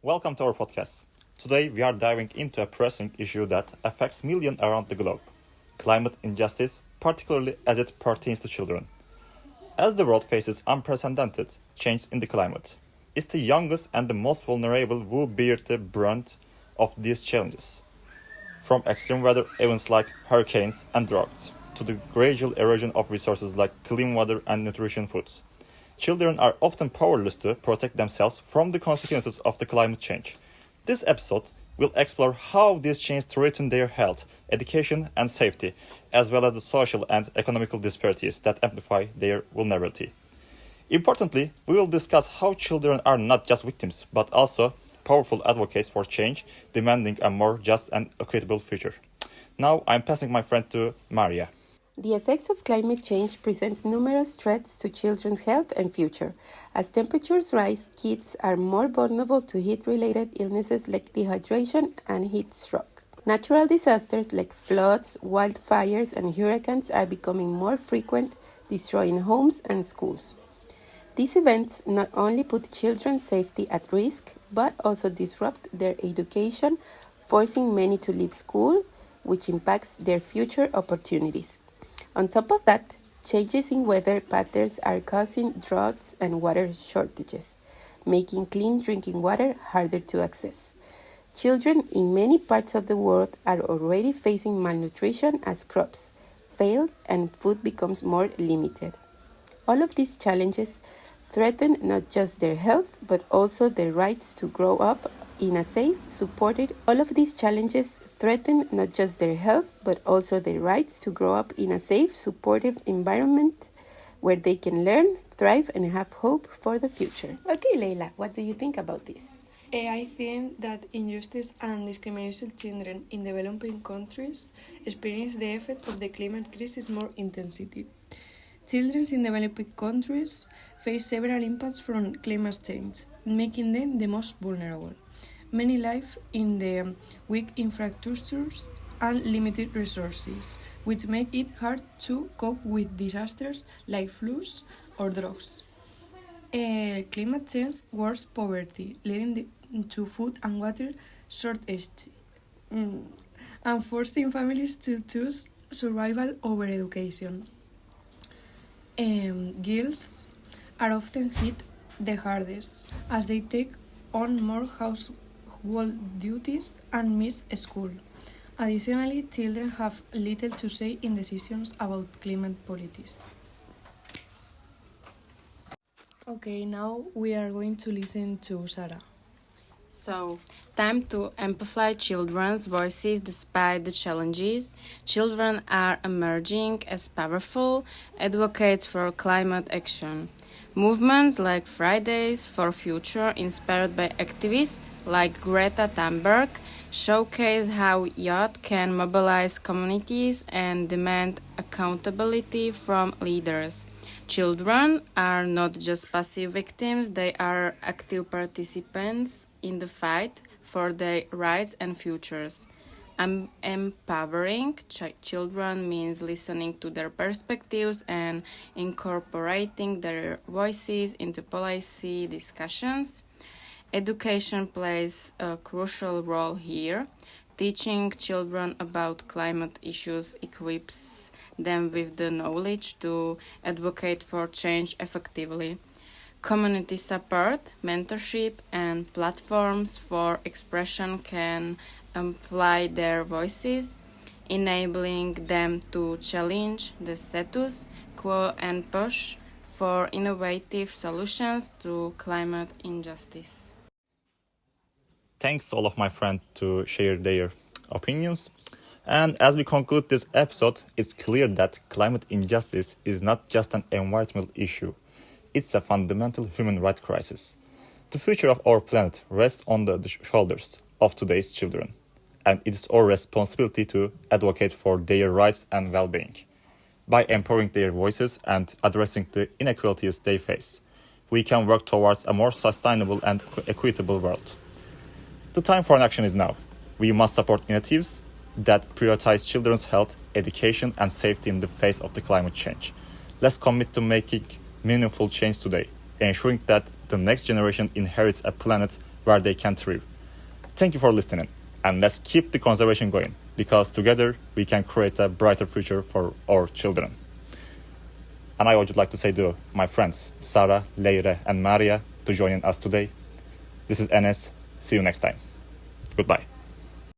Welcome to our podcast. Today we are diving into a pressing issue that affects millions around the globe: climate injustice, particularly as it pertains to children. As the world faces unprecedented change in the climate, it's the youngest and the most vulnerable who bear the brunt of these challenges. From extreme weather events like hurricanes and droughts, to the gradual erosion of resources like clean water and nutritious food. Children are often powerless to protect themselves from the consequences of the climate change. This episode will explore how these changes threaten their health, education, and safety, as well as the social and economical disparities that amplify their vulnerability. Importantly, we will discuss how children are not just victims, but also powerful advocates for change, demanding a more just and equitable future. Now, I'm passing my friend to Maria. The effects of climate change present numerous threats to children's health and future. As temperatures rise, kids are more vulnerable to heat-related illnesses like dehydration and heat stroke. Natural disasters like floods, wildfires, and hurricanes are becoming more frequent, destroying homes and schools. These events not only put children's safety at risk, but also disrupt their education, forcing many to leave school, which impacts their future opportunities. On top of that, changes in weather patterns are causing droughts and water shortages, making clean drinking water harder to access. Children in many parts of the world are already facing malnutrition as crops fail and food becomes more limited. All of these challenges threaten not just their health, but also their rights to grow up in a safe, supported environment where they can learn, thrive, and have hope for the future. Okay, Leila, what do you think about this? I think that injustice and discrimination of children in developing countries experience the effects of the climate crisis more intensity. Children in developing countries face several impacts from climate change, making them the most vulnerable. Many live in the weak infrastructures and limited resources, which make it hard to cope with disasters like floods or droughts. Climate change worsens poverty, leading to food and water shortages, and forcing families to choose survival over education. Girls are often hit the hardest as they take on more household duties and miss school. Additionally, children have little to say in decisions about climate policies. Okay, now we are going to listen to Sarah. So, time to amplify children's voices despite the challenges. Children are emerging as powerful advocates for climate action. Movements like Fridays for Future, inspired by activists like Greta Thunberg, showcase how youth can mobilize communities and demand accountability from leaders. Children are not just passive victims, they are active participants in the fight for their rights and futures. Empowering children means listening to their perspectives and incorporating their voices into policy discussions. Education plays a crucial role here. Teaching children about climate issues equips them with the knowledge to advocate for change effectively. Community support, mentorship, and platforms for expression can amplify their voices, enabling them to challenge the status quo and push for innovative solutions to climate injustice. Thanks to all of my friends to share their opinions. And as we conclude this episode, it's clear that climate injustice is not just an environmental issue. It's a fundamental human rights crisis. The future of our planet rests on the shoulders of today's children, and it is our responsibility to advocate for their rights and well-being. By empowering their voices and addressing the inequalities they face, we can work towards a more sustainable and equitable world. The time for an action is now. We must support initiatives that prioritize children's health, education, and safety in the face of the climate change. Let's commit to making meaningful change today, ensuring that the next generation inherits a planet where they can thrive. Thank you for listening, and let's keep the conservation going, because together we can create a brighter future for our children. And I would like to say to my friends, Sara, Leire, and Maria, to joining us today. This is Enes. See you next time. Goodbye.